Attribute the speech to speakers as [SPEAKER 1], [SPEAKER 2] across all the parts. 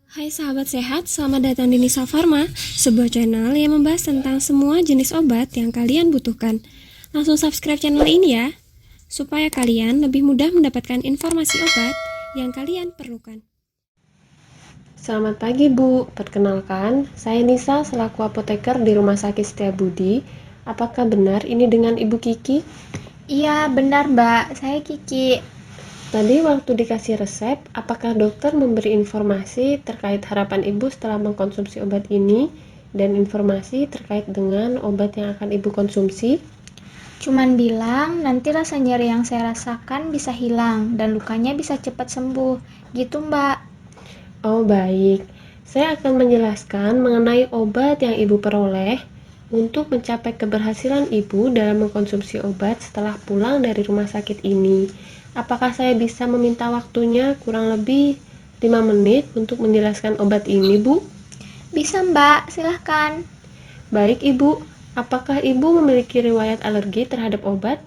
[SPEAKER 1] Hai sahabat sehat, selamat datang di Nisa Pharma, sebuah channel yang membahas tentang semua jenis obat yang kalian butuhkan. Langsung subscribe channel ini ya, supaya kalian lebih mudah mendapatkan informasi obat yang kalian perlukan.
[SPEAKER 2] Selamat pagi Bu, perkenalkan saya Nisa selaku apoteker di Rumah Sakit Setiabudi. Apakah benar ini dengan Ibu Kiki?
[SPEAKER 3] Iya, benar Mbak. Saya Kiki.
[SPEAKER 2] Tadi waktu dikasih resep, apakah dokter memberi informasi terkait harapan Ibu setelah mengkonsumsi obat ini dan informasi terkait dengan obat yang akan Ibu konsumsi?
[SPEAKER 3] Cuman bilang nanti rasa nyeri yang saya rasakan bisa hilang dan lukanya bisa cepat sembuh. Gitu Mbak.
[SPEAKER 2] Oh baik, saya akan menjelaskan mengenai obat yang Ibu peroleh untuk mencapai keberhasilan Ibu dalam mengkonsumsi obat setelah pulang dari rumah sakit ini. Apakah saya bisa meminta waktunya kurang lebih 5 menit untuk menjelaskan obat ini, Bu?
[SPEAKER 3] Bisa Mbak, silahkan.
[SPEAKER 2] Baik, Ibu. Apakah Ibu memiliki riwayat alergi terhadap obat?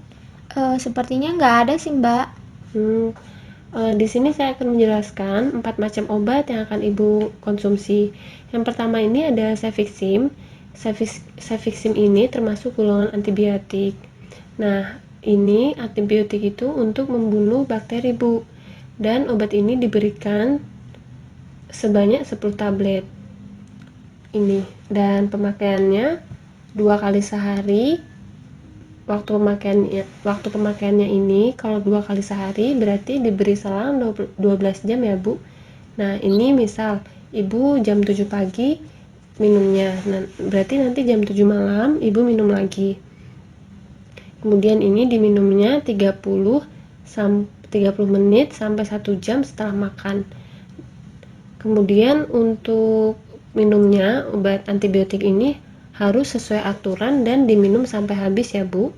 [SPEAKER 3] Sepertinya nggak ada sih Mbak.
[SPEAKER 2] Di sini saya akan menjelaskan 4 macam obat yang akan Ibu konsumsi. Yang pertama ini ada Cefixim. Cefixim ini termasuk golongan antibiotik. Nah, ini antibiotik itu untuk membunuh bakteri, Bu. Dan obat ini diberikan sebanyak 10 tablet. Ini dan pemakaiannya 2 kali sehari. Waktu pemakaiannya ini kalau 2 kali sehari berarti diberi selang 12 jam ya, Bu. Nah, ini misal Ibu jam 7 pagi minumnya. Nah, berarti nanti jam 7 malam Ibu minum lagi. Kemudian ini diminumnya 30 menit sampai 1 jam setelah makan. Kemudian untuk minumnya obat antibiotik ini harus sesuai aturan dan diminum sampai habis ya, Bu.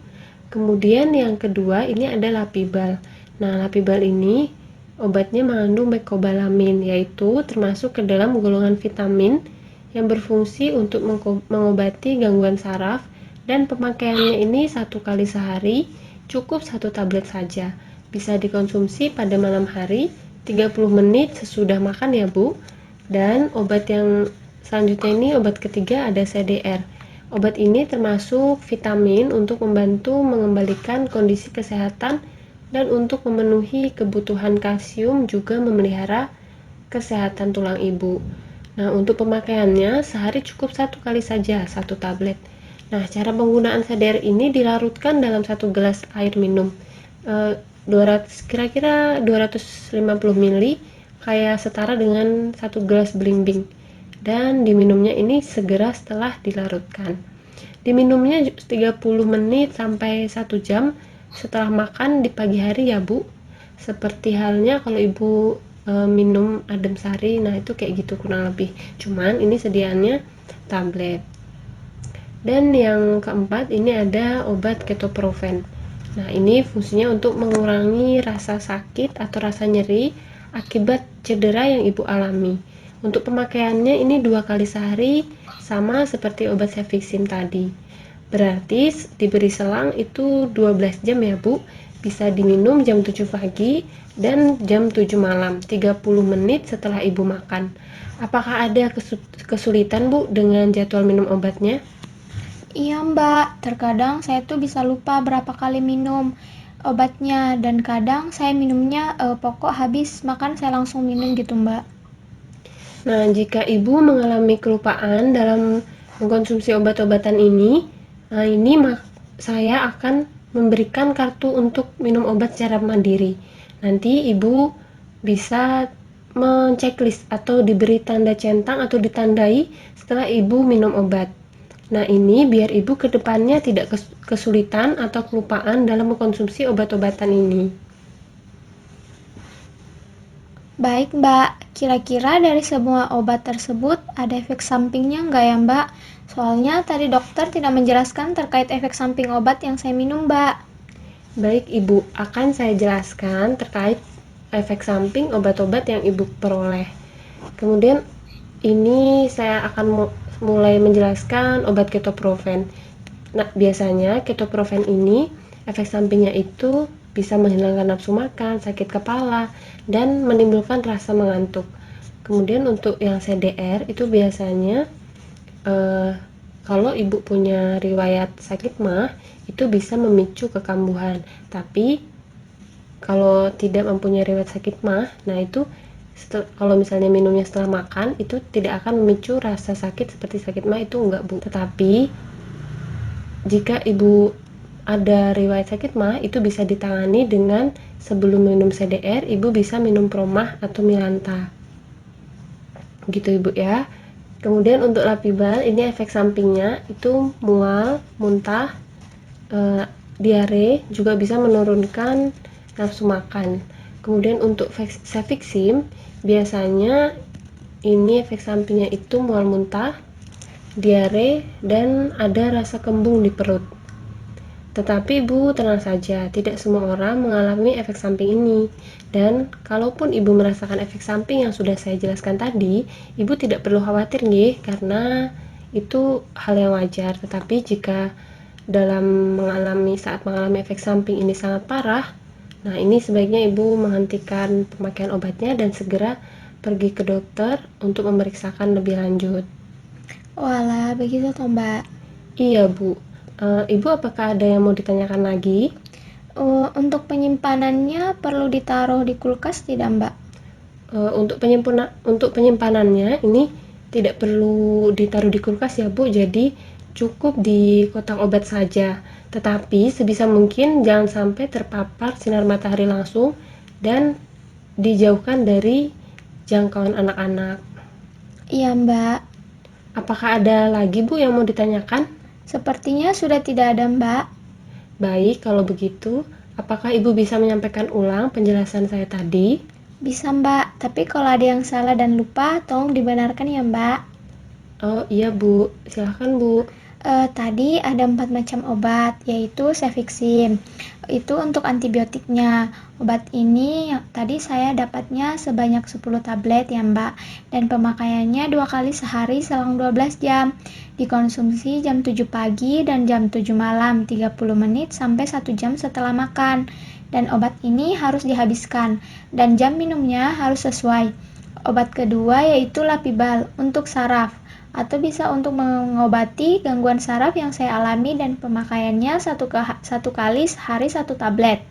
[SPEAKER 2] Kemudian yang kedua ini ada Lapibal. Nah, Lapibal ini obatnya mengandung mecobalamin, yaitu termasuk ke dalam golongan vitamin yang berfungsi untuk mengobati gangguan saraf, dan pemakaiannya ini 1 kali sehari, cukup 1 tablet saja. Bisa dikonsumsi pada malam hari 30 menit sesudah makan ya, Bu. Dan obat yang selanjutnya ini obat ketiga ada CDR. Obat ini termasuk vitamin untuk membantu mengembalikan kondisi kesehatan dan untuk memenuhi kebutuhan kalsium, juga memelihara kesehatan tulang ibu. Nah, untuk pemakaiannya sehari cukup 1 kali saja, 1 tablet. Nah, cara penggunaan CDR ini dilarutkan dalam 1 gelas air minum. Kira-kira 250 ml, kayak setara dengan 1 gelas belimbing. Dan diminumnya ini segera setelah dilarutkan. Diminumnya 30 menit sampai 1 jam setelah makan di pagi hari ya, Bu. Seperti halnya kalau Ibu minum adem sari, nah itu kayak gitu kurang lebih. Cuman ini sediaannya tablet. Dan yang keempat ini ada obat ketoprofen. Nah, ini fungsinya untuk mengurangi rasa sakit atau rasa nyeri akibat cedera yang Ibu alami. Untuk pemakaiannya ini 2 kali sehari, sama seperti obat Cefixim tadi. Berarti diberi selang itu 12 jam ya, Bu. Bisa diminum jam 7 pagi dan jam 7 malam, 30 menit setelah Ibu makan. Apakah ada kesulitan, Bu, dengan jadwal minum obatnya?
[SPEAKER 3] Iya Mbak, terkadang saya tuh bisa lupa berapa kali minum obatnya dan kadang saya minumnya pokok habis makan saya langsung minum gitu Mbak.
[SPEAKER 2] Nah, jika Ibu mengalami kelupaan dalam mengkonsumsi obat-obatan ini, saya akan memberikan kartu untuk minum obat secara mandiri. Nanti Ibu bisa menceklis atau diberi tanda centang atau ditandai setelah Ibu minum obat. Nah, ini biar Ibu ke depannya tidak kesulitan atau kelupaan dalam mengkonsumsi obat-obatan ini.
[SPEAKER 3] Baik Mbak, kira-kira dari semua obat tersebut ada efek sampingnya nggak ya Mbak? Soalnya tadi dokter tidak menjelaskan terkait efek samping obat yang saya minum Mbak.
[SPEAKER 2] Baik, Ibu, akan saya jelaskan terkait efek samping obat-obat yang Ibu peroleh. Kemudian ini saya akan mulai menjelaskan obat ketoprofen. Nah, biasanya ketoprofen ini efek sampingnya itu bisa menghilangkan nafsu makan, sakit kepala, dan menimbulkan rasa mengantuk. Kemudian untuk yang CDR itu biasanya kalau ibu punya riwayat sakit mah itu bisa memicu kekambuhan. Tapi kalau tidak mempunyai riwayat sakit mah, nah itu kalau misalnya minumnya setelah makan itu tidak akan memicu rasa sakit seperti sakit mah, itu enggak Bu. Tetapi jika ibu ada riwayat sakit mah itu bisa ditangani dengan sebelum minum CDR ibu bisa minum Promah atau Milanta. Gitu Ibu ya. Kemudian untuk Lapibal ini efek sampingnya itu mual, muntah, diare, juga bisa menurunkan nafsu makan. Kemudian untuk Cefixim biasanya ini efek sampingnya itu mual muntah, diare, dan ada rasa kembung di perut. Tetapi Ibu tenang saja, tidak semua orang mengalami efek samping ini. Dan kalaupun Ibu merasakan efek samping yang sudah saya jelaskan tadi, Ibu tidak perlu khawatir nggih, karena itu hal yang wajar. Tetapi jika saat mengalami efek samping ini sangat parah, nah ini sebaiknya Ibu menghentikan pemakaian obatnya dan segera pergi ke dokter untuk memeriksakan lebih lanjut.
[SPEAKER 3] Walah, begitu toh Mbak.
[SPEAKER 2] Iya Bu. Ibu apakah ada yang mau ditanyakan lagi?
[SPEAKER 3] Untuk penyimpanannya perlu ditaruh di kulkas tidak Mbak?
[SPEAKER 2] Untuk penyimpanannya ini tidak perlu ditaruh di kulkas ya Bu, jadi cukup di kotak obat saja. Tetapi sebisa mungkin jangan sampai terpapar sinar matahari langsung dan dijauhkan dari jangkauan anak-anak.
[SPEAKER 3] Iya Mbak.
[SPEAKER 2] Apakah ada lagi Bu yang mau ditanyakan?
[SPEAKER 3] Sepertinya sudah tidak ada Mbak.
[SPEAKER 2] Baik, kalau begitu, apakah Ibu bisa menyampaikan ulang penjelasan saya tadi?
[SPEAKER 3] Bisa Mbak, tapi kalau ada yang salah dan lupa tolong dibenarkan ya Mbak.
[SPEAKER 2] Oh iya Bu, silahkan Bu.
[SPEAKER 3] Tadi ada 4 macam obat, yaitu Cefixim. Itu untuk antibiotiknya. Obat ini yang tadi saya dapatnya sebanyak 10 tablet ya Mbak. Dan pemakaiannya 2 kali sehari selang 12 jam. Dikonsumsi jam 7 pagi dan jam 7 malam, 30 menit sampai 1 jam setelah makan. Dan obat ini harus dihabiskan. Dan jam minumnya harus sesuai. Obat kedua yaitu Lapibal untuk saraf, atau bisa untuk mengobati gangguan saraf yang saya alami, dan pemakaiannya satu kali sehari 1 tablet.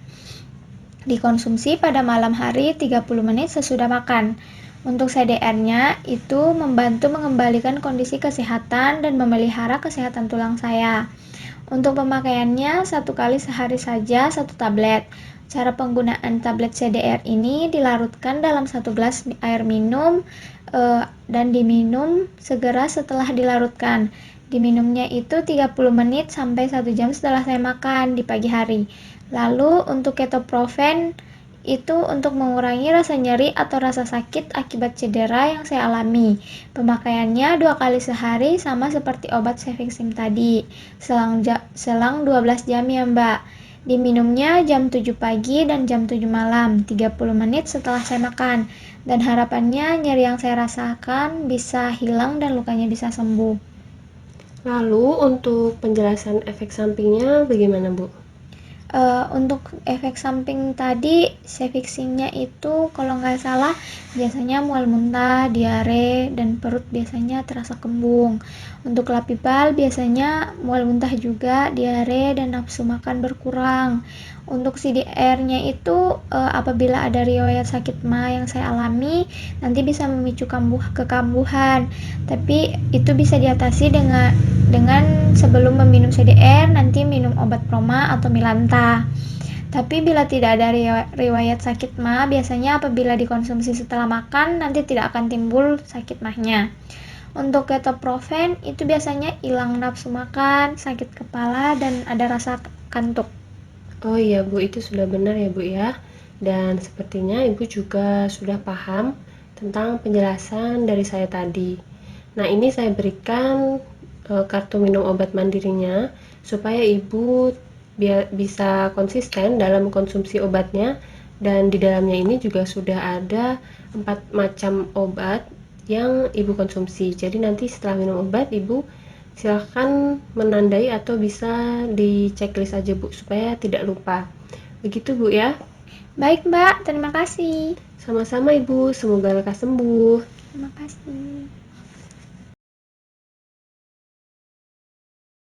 [SPEAKER 3] Dikonsumsi pada malam hari 30 menit sesudah makan. Untuk CDR-nya itu membantu mengembalikan kondisi kesehatan dan memelihara kesehatan tulang saya. Untuk pemakaiannya 1 kali sehari saja 1 tablet. Cara penggunaan tablet CDR ini dilarutkan dalam 1 gelas air minum dan diminum segera setelah dilarutkan. Diminumnya itu 30 menit sampai 1 jam setelah saya makan di pagi hari. Lalu untuk ketoprofen itu untuk mengurangi rasa nyeri atau rasa sakit akibat cedera yang saya alami. Pemakaiannya 2 kali sehari sama seperti obat Cefixim tadi. Selang 12 jam ya Mbak. Diminumnya jam 7 pagi dan jam 7 malam, 30 menit setelah saya makan. Dan harapannya nyeri yang saya rasakan bisa hilang dan lukanya bisa sembuh.
[SPEAKER 2] Lalu untuk penjelasan efek sampingnya bagaimana Bu?
[SPEAKER 3] Untuk efek samping tadi, Cefiximnya itu kalau nggak salah biasanya mual muntah, diare, dan perut biasanya terasa kembung. Untuk Lapibal biasanya mual muntah juga, diare, dan nafsu makan berkurang. Untuk CDR-nya itu apabila ada riwayat sakit mah yang saya alami, nanti bisa memicu kekambuhan. Tapi itu bisa diatasi dengan sebelum meminum CDR nanti minum obat Proma atau Milanta. Tapi bila tidak ada riwayat sakit mah, biasanya apabila dikonsumsi setelah makan nanti tidak akan timbul sakit mahnya. Untuk ketoprofen itu biasanya hilang nafsu makan, sakit kepala, dan ada rasa kantuk.
[SPEAKER 2] Oh iya Bu, itu sudah benar ya Bu ya. Dan sepertinya Ibu juga sudah paham tentang penjelasan dari saya tadi. Nah, ini saya berikan kartu minum obat mandirinya supaya Ibu bisa konsisten dalam konsumsi obatnya, dan di dalamnya ini juga sudah ada 4 macam obat yang Ibu konsumsi. Jadi nanti setelah minum obat Ibu silahkan menandai atau bisa di checklist aja Bu supaya tidak lupa. Begitu Bu ya.
[SPEAKER 3] Baik Mbak, terima kasih.
[SPEAKER 2] Sama-sama Ibu, semoga lekas sembuh.
[SPEAKER 3] Terima kasih.